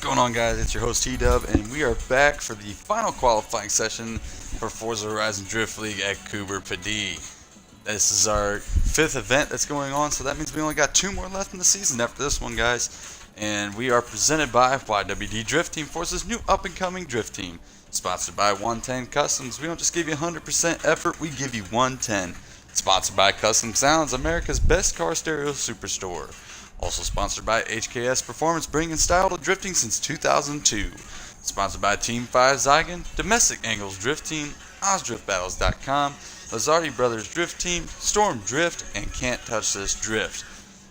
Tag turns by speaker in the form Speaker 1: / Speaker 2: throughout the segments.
Speaker 1: going on, guys? It's your host T-Dub, and we are back for the final qualifying session for Forza Horizon Drift League at Coober, Pedy. This is our 5th event that's going on, so that means we only got 2 more left in the season after this one, guys. And we are presented by YWD Drift Team, Forza's new up-and-coming drift team. Sponsored by 110 Customs. We don't just give you 100% effort, we give you 110. Sponsored by Custom Sounds, America's best car stereo superstore. Also sponsored by HKS Performance, bringing style to drifting since 2002. Sponsored by Team 5 Zygon, Domestic Angles Drift Team, OzDriftBattles.com, Lazardi Brothers Drift Team, Storm Drift, and Can't Touch This Drift.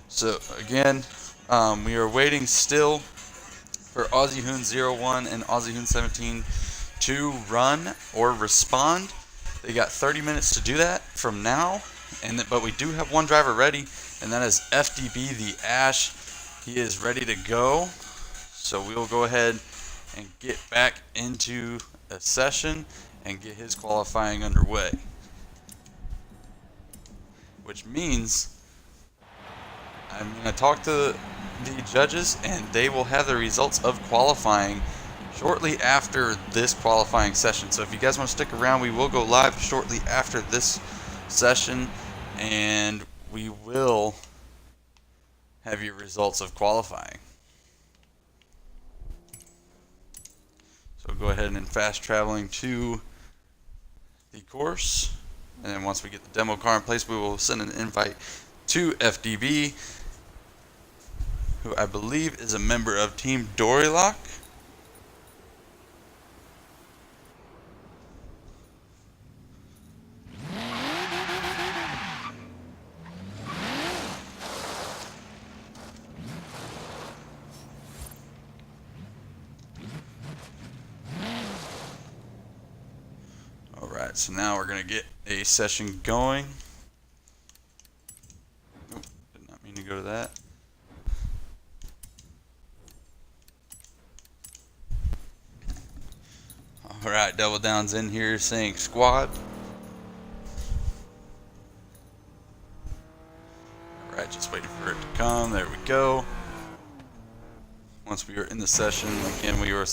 Speaker 1: So again, we are waiting still for Aussie Hoon 01 and Aussie Hoon 17 to run or respond. They got 30 minutes to do that from now, but we do have one driver ready, and that is FDB the Ash. He is ready to go, so we will go ahead and get back into a session and get his qualifying underway. Which means I'm going to talk to the judges, and they will have the results of qualifying shortly after this qualifying session. So if you guys want to stick around, we will go live shortly after this session, and we will have your results of qualifying. So go ahead and fast traveling to the course, and then once we get the demo car in place, we will send an invite to FDB, who I believe is a member of Team Dorylock. Alright, so now we're going to get a session going. Oh, did not mean to go to that. Alright, Double Down's in here saying squad. Alright, just waiting for it to come. There we go. Once we are in the session, again, we will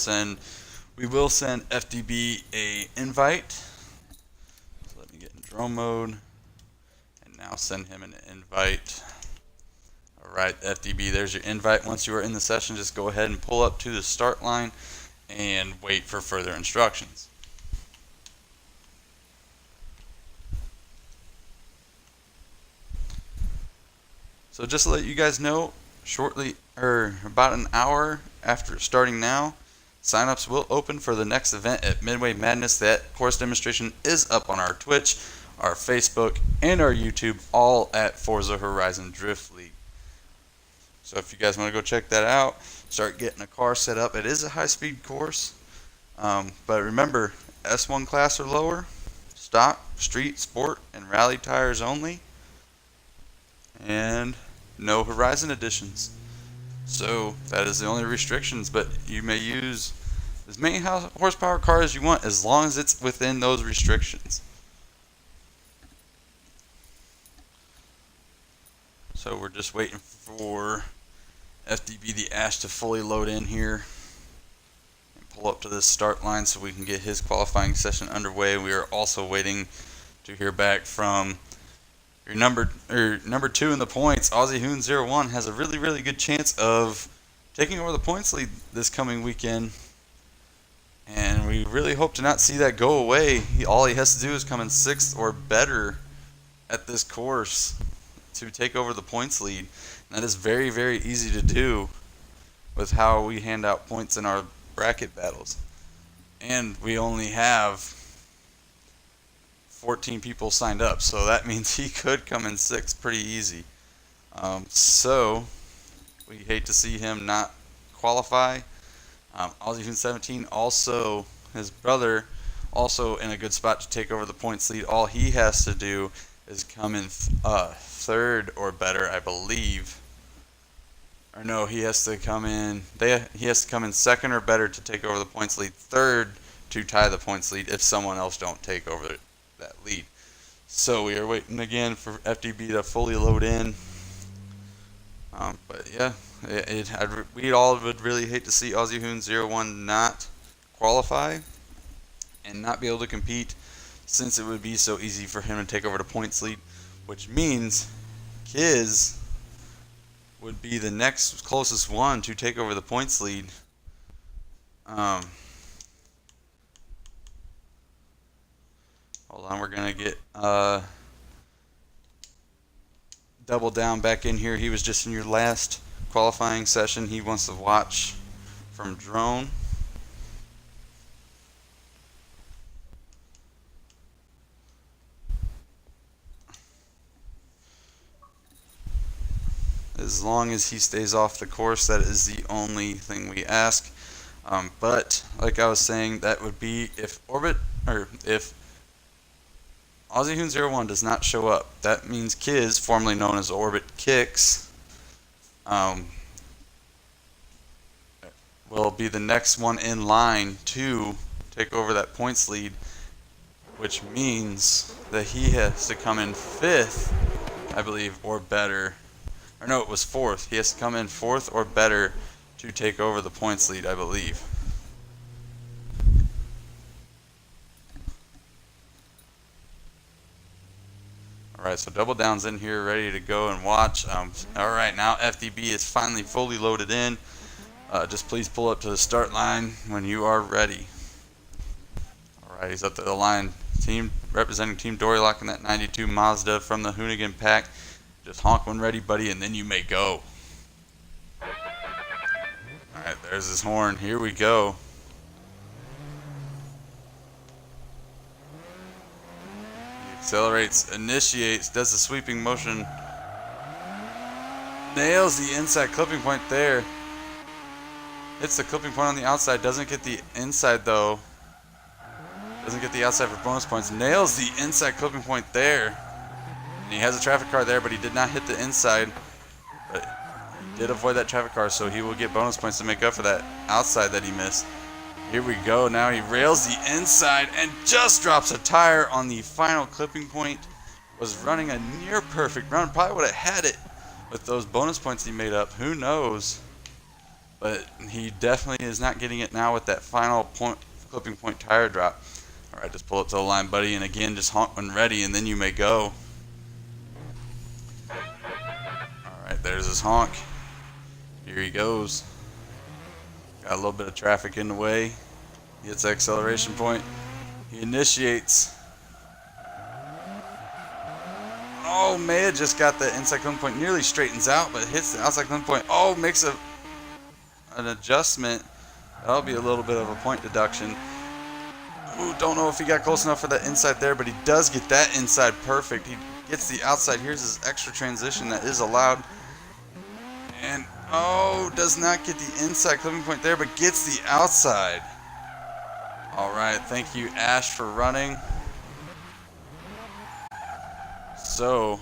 Speaker 1: send FDB a invite. So let me get in drone mode, and now send him an invite. Alright, FDB, there's your invite. Once you are in the session, just go ahead and pull up to the start line and wait for further instructions. So just to let you guys know, shortly, or about an hour after starting now, signups will open for the next event at Midway Madness. That course demonstration is up on our Twitch, our Facebook, and our YouTube, all at Forza Horizon Drift League. So if you guys want to go check that out, start getting a car set up. It is a high-speed course, but remember, S1 class or lower, stock, street, sport, and rally tires only, and no Horizon editions. So that is the only restrictions, but you may use as many horsepower cars as you want as long as it's within those restrictions. So we're just waiting for FDB the Ash to fully load in here and pull up to this start line so we can get his qualifying session underway. We are also waiting to hear back from your number 2 in the points. Aussie Hoon 01 has a really good chance of taking over the points lead this coming weekend, and we really hope to not see that go away. All he has to do is come in 6th or better at this course to take over the points lead. And that is very easy to do with how we hand out points in our bracket battles. And we only have 14 people signed up, so that means he could come in 6th pretty easy. So we hate to see him not qualify. Aussie Hoon 17 also, his brother, also in a good spot to take over the points lead. All he has to do is come in 3rd or better, I believe. Or no, he has to come in 2nd or better to take over the points lead. 3rd to tie the points lead if someone else don't take over that lead. So we are waiting again for FDB to fully load in. But yeah, we all would really hate to see Aussie Hoon 01 not qualify and not be able to compete, since it would be so easy for him to take over the points lead, which means Kiz would be the next closest one to take over the points lead. Hold on, we're gonna get Double Down back in here. He was just in your last qualifying session. He wants to watch from drone. As long as he stays off the course, that is the only thing we ask. But like I was saying, that would be if if Aussie Hoon 01 does not show up. That means Kiz, formerly known as Orbit Kicks, will be the next one in line to take over that points lead, which means that he has to come in 5th, I believe, or better. Or no, it was 4th. He has to come in 4th or better to take over the points lead, I believe. Alright, so Double Down's in here ready to go and watch. Alright, now FDB is finally fully loaded in. Just please pull up to the start line when you are ready. Alright, he's up to the line. Team representing Team Dorylock in that 92 Mazda from the Hoonigan pack. Just honk when ready, buddy, and then you may go. Alright, there's his horn. Here we go. He accelerates, initiates, does the sweeping motion. Nails the inside clipping point there. Hits the clipping point on the outside. Doesn't get the inside, though. Doesn't get the outside for bonus points. Nails the inside clipping point there. And he has a traffic car there, but he did not hit the inside. But he did avoid that traffic car, so he will get bonus points to make up for that outside that he missed. Here we go. Now he rails the inside and just drops a tire on the final clipping point. Was running a near perfect run. Probably would have had it with those bonus points he made up. Who knows? But he definitely is not getting it now with that final clipping point tire drop. Alright, just pull up to the line, buddy, and again, just honk when ready, and then you may go. Alright, there's his honk. Here he goes. Got a little bit of traffic in the way. He hits the acceleration point. He initiates. Oh, Maya just got the inside clipping point. Nearly straightens out, but hits the outside clipping point. Oh, makes an adjustment. That'll be a little bit of a point deduction. Ooh, don't know if he got close enough for that inside there, but he does get that inside perfect. He gets the outside. Here's his extra transition that is allowed. And, oh, does not get the inside clipping point there, but gets the outside. Alright, thank you, Ash, for running. So,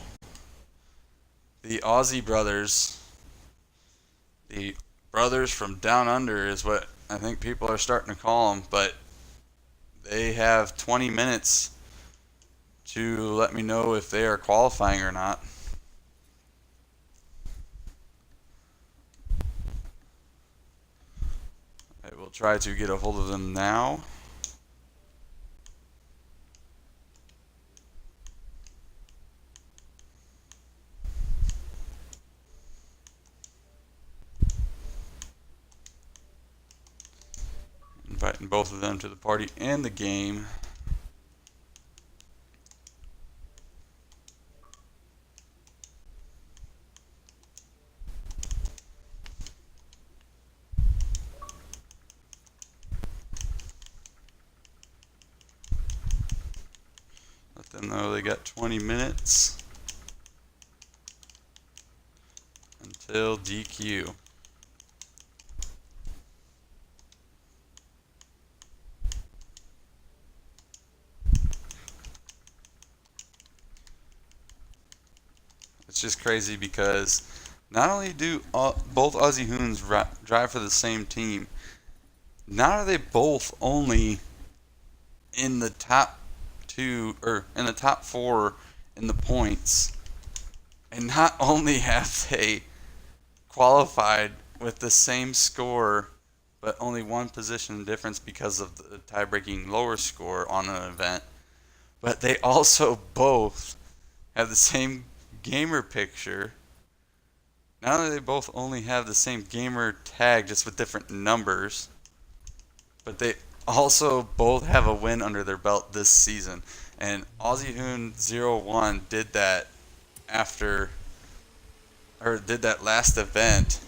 Speaker 1: the Aussie brothers, the brothers from down under is what I think people are starting to call them, but they have 20 minutes to let me know if they are qualifying or not. I will try to get a hold of them now. Inviting both of them to the party and the game. Let them know they got 20 minutes until DQ. It's just crazy because not only do both Aussie Hoons drive for the same team, not are they both only in the top two or in the top four in the points, and not only have they qualified with the same score, but only one position difference because of the tie-breaking lower score on an event. But they also both have the same gamer picture. Not only do they both only have the same gamer tag, just with different numbers, but they also both have a win under their belt this season. And Aussie Hoon 01 did that did that last event.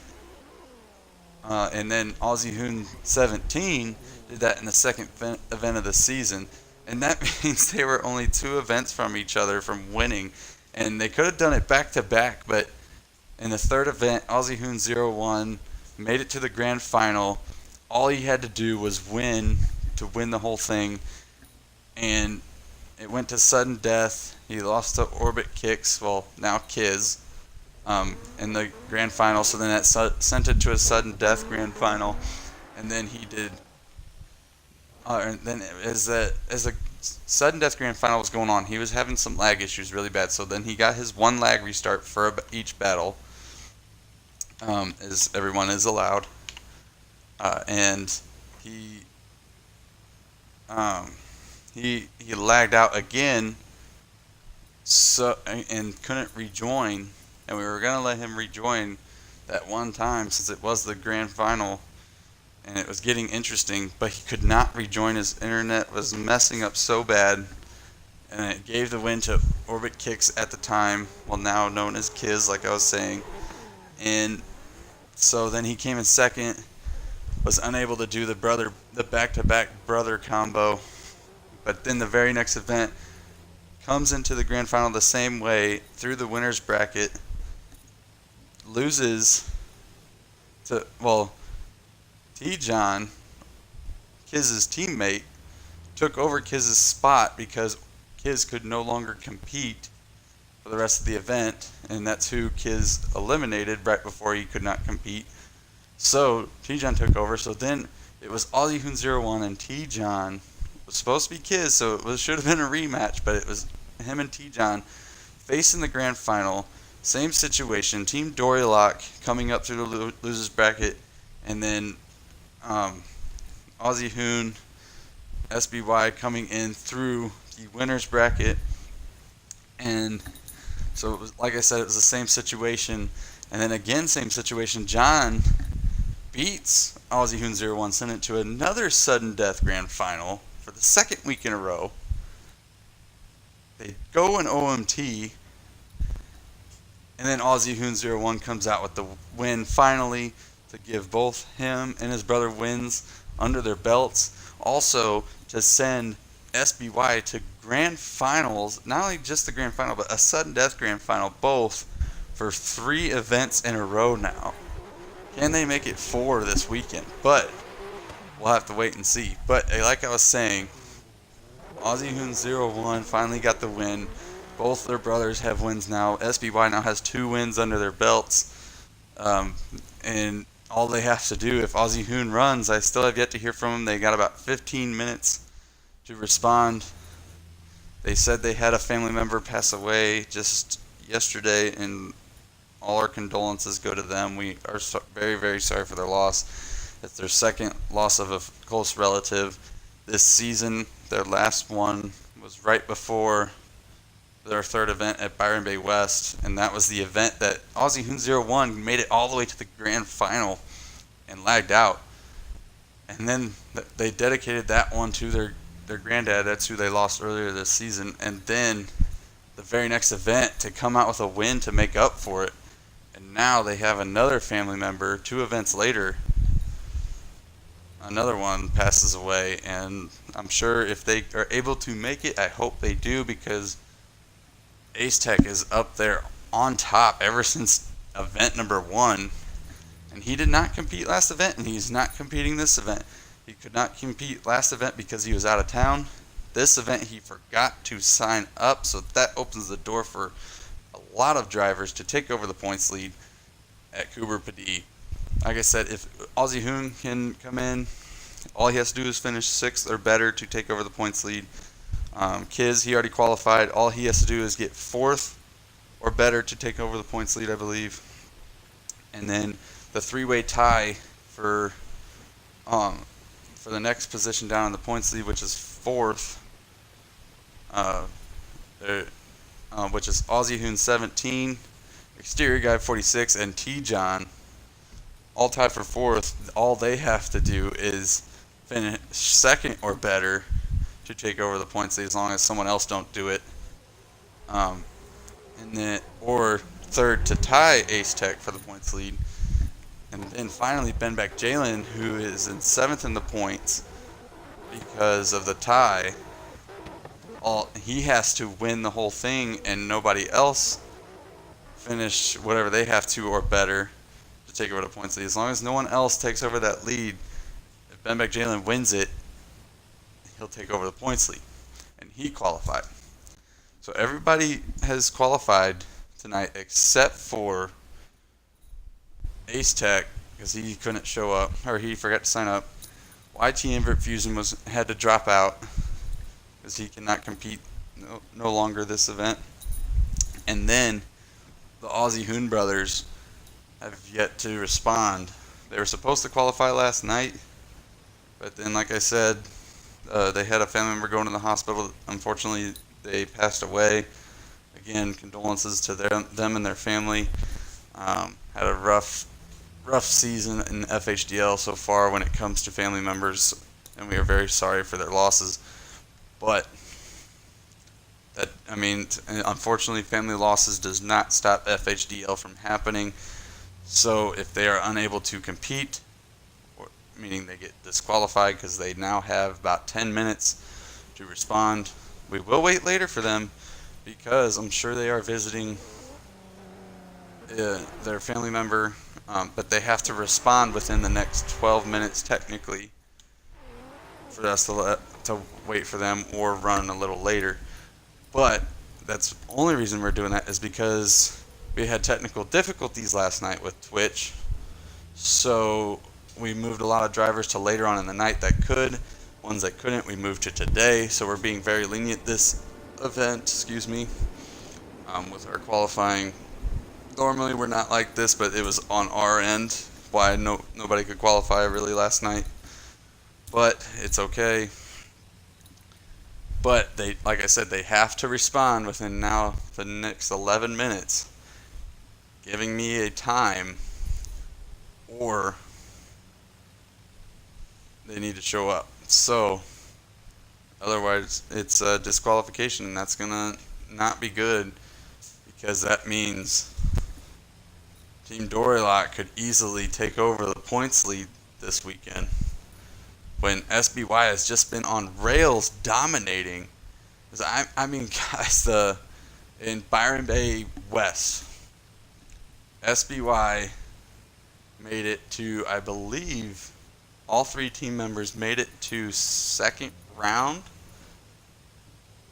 Speaker 1: And then Aussie Hoon 17 did that in the second event of the season. And that means they were only 2 events from each other from winning. And they could have done it back to back, but in the third event, Aussie Hoon 01 made it to the grand final. All he had to do was win to win the whole thing. And it went to sudden death. He lost to Orbit Kicks, well, now Kiz, in the grand final. So then that sent it to a sudden death grand final. And then he did. And then as the sudden death grand final was going on, he was having some lag issues really bad. So then he got his 1 lag restart for each battle, as everyone is allowed. And he lagged out again, and couldn't rejoin. And we were gonna let him rejoin that one time since it was the grand final, and it was getting interesting. But he could not rejoin. His internet was messing up so bad, and it gave the win to Orbit Kicks at the time, well, now known as Kiz, like I was saying. And so then he came in second, was unable to do the back-to-back brother combo. But then the very next event comes into the grand final the same way through the winner's bracket, loses to, well, T-John, Kiz's teammate, took over Kiz's spot because Kiz could no longer compete for the rest of the event, and that's who Kiz eliminated right before he could not compete. So T-John took over. So then it was Aussie Hoon 01 and T-John. It was supposed to be Kiz, so it should have been a rematch, but it was him and T-John facing the grand final. Same situation. Team Dorylock coming up through the losers bracket, and then Aussie Hoon SBY coming in through the winners bracket. And so it was, like I said, it was the same situation. And then again, same situation. John beats Aussie Hoon 01, sent it to another sudden death grand final for the second week in a row. They go in OMT, and then Aussie Hoon 01 comes out with the win finally to give both him and his brother wins under their belts. Also to send SBY to grand finals, not only just the grand final, but a sudden death grand final, both for 3 events in a row now. Can they make it 4 this weekend? But we'll have to wait and see. But like I was saying, Aussie Hoon 01 finally got the win. Both their brothers have wins now. SBY now has 2 wins under their belts. And all they have to do, if Aussie Hoon runs, I still have yet to hear from them. They got about 15 minutes to respond. They said they had a family member pass away just yesterday, and all our condolences go to them. We are very, very sorry for their loss. It's their second loss of a close relative this season. Their last one was right before their third event at Byron Bay West, and that was the event that Aussie Hoon 01 made it all the way to the grand final and lagged out. And then they dedicated that one to their granddad. That's who they lost earlier this season. And then the very next event to come out with a win to make up for it. And now they have another family member 2 events later. Another one passes away, and I'm sure if they are able to make it, I hope they do, because Ace Tech is up there on top ever since event number 1. And he did not compete last event, and he's not competing this event. He could not compete last event because he was out of town. This event he forgot to sign up, so that opens the door for a lot of drivers to take over the points lead at Coober Pedy. Like I said, if Aussie Hoon can come in, all he has to do is finish 6th or better to take over the points lead. Kiz, he already qualified. All he has to do is get 4th or better to take over the points lead, I believe. And then the three-way tie for the next position down in the points lead, which is fourth, which is Aussie Hoon 17, Exterior Guy 46, and T-John, all tied for fourth. All they have to do is finish second or better to take over the points lead, as long as someone else don't do it. And then, or third to tie Ace Tech for the points lead. And then finally, Ben Beck Jalen, who is in seventh in the points because of the tie. He has to win the whole thing, and nobody else finish whatever they have to or better to take over the points lead. As long as no one else takes over that lead, if Ben Beck Jalen wins it, he'll take over the points lead, and he qualified. So everybody has qualified tonight except for Ace Tech, because he couldn't show up, or he forgot to sign up. YT Invert Fusion had to drop out because he cannot compete no longer this event. And then the Aussie Hoon brothers have yet to respond. They were supposed to qualify last night, but then, like I said, they had a family member going to the hospital. Unfortunately, they passed away. Again, condolences to them and their family. Had a rough season in FHDL so far when it comes to family members, and we are very sorry for their losses. But unfortunately, family losses does not stop FHDL from happening. So if they are unable to compete, meaning they get disqualified because they now have about 10 minutes to respond, we will wait later for them, because I'm sure they are visiting their family member, but they have to respond within the next 12 minutes technically for us to wait for them, or run a little later. But that's the only reason we're doing that is because we had technical difficulties last night with Twitch, so we moved a lot of drivers to later on in the night that could. Ones that couldn't, we moved to today, so we're being very lenient this event, with our qualifying. Normally we're not like this, but it was on our end why nobody could qualify really last night. But it's okay. But like I said, they have to respond within now the next 11 minutes, giving me a time, or they need to show up. So otherwise it's a disqualification, and that's gonna not be good, because that means Team Dorylock could easily take over the points lead this weekend, when SBY has just been on rails dominating. Guys, in Byron Bay West, SBY made it to, I believe, all three team members made it to second round,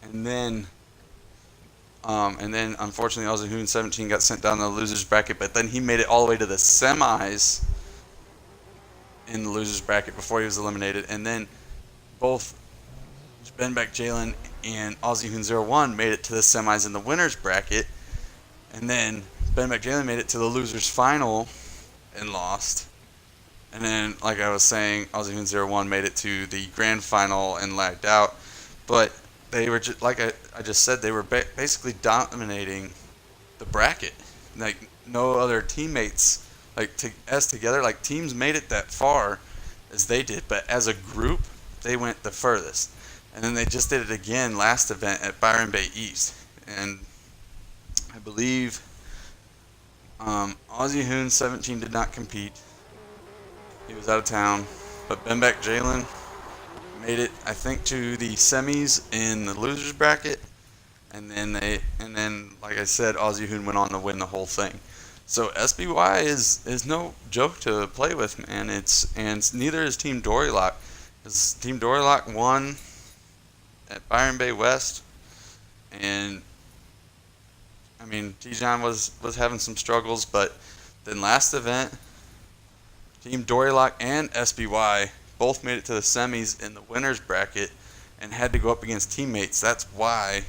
Speaker 1: and then unfortunately Aussie Hoon 17 got sent down the losers bracket, but then he made it all the way to the semis in the losers bracket before he was eliminated. And then both Ben Beck Jalen and Aussie Hoon 01 made it to the semis in the winners bracket, and then Ben Beck Jalen made it to the losers final and lost. And then, like I was saying, Aussie Hoon 01 made it to the grand final and lagged out. But they were just, like I just said, they were basically dominating the bracket. Like, no other teammates, together, teams made it that far as they did, but as a group, they went the furthest. And then they just did it again last event at Byron Bay East. And I believe Aussie Hoon 17 did not compete. He was out of town. But Ben Beck Jalen made it, I think, to the semis in the losers bracket. And then like I said, Aussie Hoon went on to win the whole thing. So SBY is no joke to play with, man. And neither is Team Dorylock. Because Team Dorylock won at Byron Bay West, and T-John was having some struggles, but then last event, Team Dorylock and SBY both made it to the semis in the winners bracket and had to go up against teammates. That's why.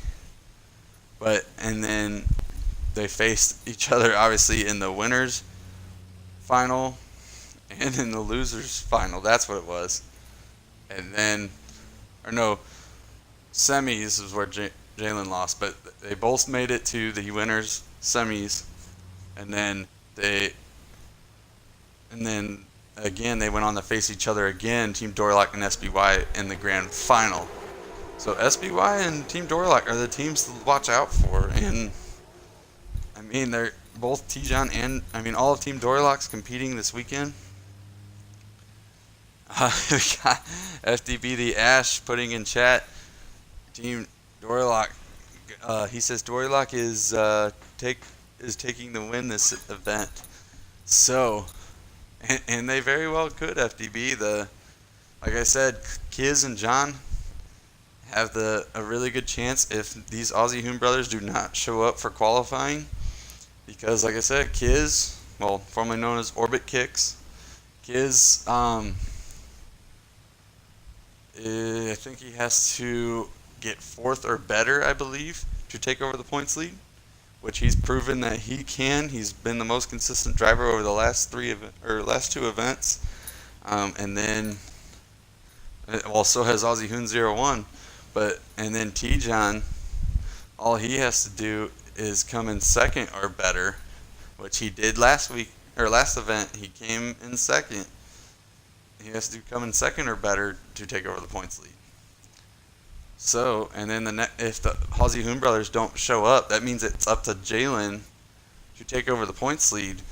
Speaker 1: And then they faced each other, obviously, in the winners final and in the losers final. That's what it was. And then, or no, semis is where Jalen lost, but they both made it to the winners semis, and then again they went on to face each other again, Team Dorlock and SBY in the grand final. So SBY and Team Dorlock are the teams to watch out for, and I mean they're both T-John and all of Team Dorlock's competing this weekend. We got FDB the Ash putting in chat, Team Dorlock. He says Dorlock is taking the win this event. So, and they very well could. FDB. Like I said, Kiz and John have a really good chance if these Aussie Hoon brothers do not show up for qualifying, because like I said, Kiz, well, formerly known as Orbit Kicks, Kiz, I think he has to get 4th or better, I believe, to take over the points lead, which he's proven that he can. He's been the most consistent driver over the last 2 events, and then also has Aussie Hoon 01. And then T-John, all he has to do is come in 2nd or better, which he did last event. He came in 2nd. He has to come in 2nd or better to take over the points lead. So, and then if the Aussie Hoon brothers don't show up, that means it's up to Jalen to take over the points lead.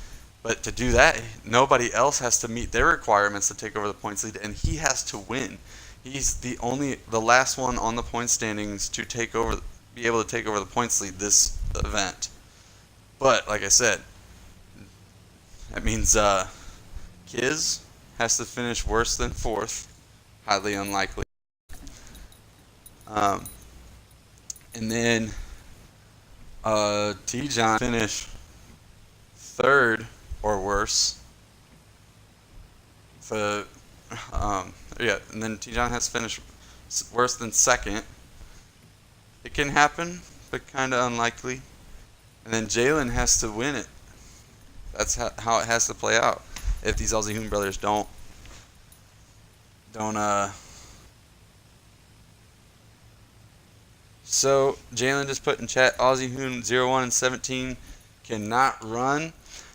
Speaker 1: But to do that, nobody else has to meet their requirements to take over the points lead, and he has to win. He's the last one on the point standings to be able to take over the points lead this event. But like I said, that means Kiz has to finish worse than 4th, highly unlikely. And then T-John finish 3rd or worse. And then T-John has to finish worse than 2nd. It can happen, but kind of unlikely. And then Jalen has to win it. That's how it has to play out. If these Aussie Hoon brothers don't So Jalen just put in chat, Aussie Hoon 01 and 17 cannot run.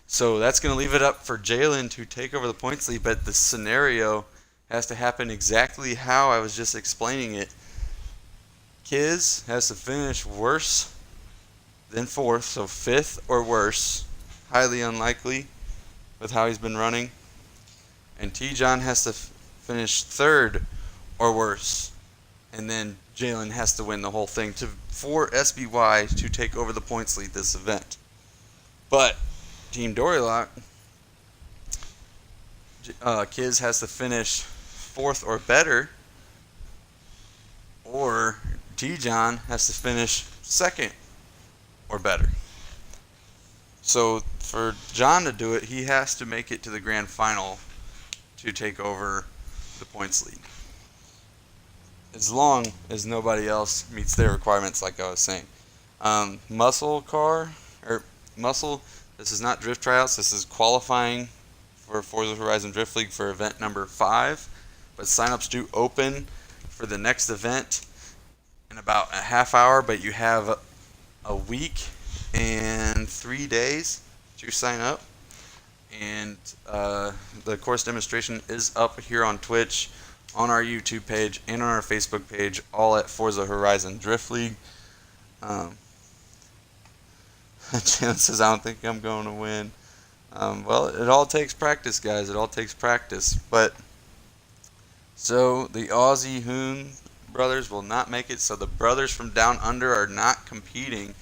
Speaker 1: So that's going to leave it up for Jalen to take over the points lead, but the scenario has to happen exactly how I was just explaining it. Kiz has to finish worse than 4th, so 5th or worse, highly unlikely with how he's been running. And T-John has to finish 3rd or worse, and then Jalen has to win the whole thing for SBY to take over the points lead this event. But Team Dorlock, Kiz has to finish 4th or better, or T-John has to finish 2nd or better. So for John to do it, he has to make it to the grand final to take over the points lead, as long as nobody else meets their requirements, like I was saying. Muscle, this is not drift tryouts, this is qualifying for Forza Horizon Drift League for event number 5. But signups do open for the next event in about a half hour, but you have a week and 3 days to sign up. And the course demonstration is up here on Twitch, on our YouTube page, and on our Facebook page, all at Forza Horizon Drift League. Jan says, I don't think I'm going to win. Well, it all takes practice, guys. It all takes practice. But so the Aussie Hoon brothers will not make it. So the brothers from down under are not competing.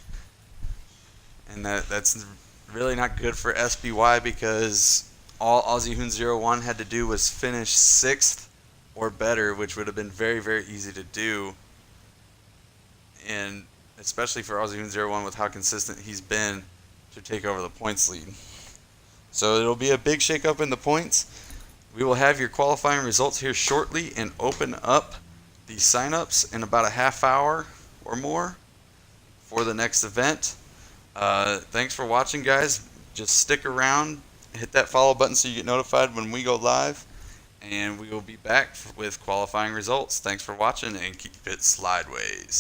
Speaker 1: And that's really not good for SBY, because all Aussie Hoon 01 had to do was finish 6th or better, which would have been very, very easy to do. And especially for Aussie Hoon 01 with how consistent he's been to take over the points lead. So it'll be a big shakeup in the points. We will have your qualifying results here shortly and open up the signups in about a half hour or more for the next event. Thanks for watching, guys. Just stick around hit that follow button so you get notified when we go live. And we will be back with qualifying results. Thanks for watching and keep it slideways.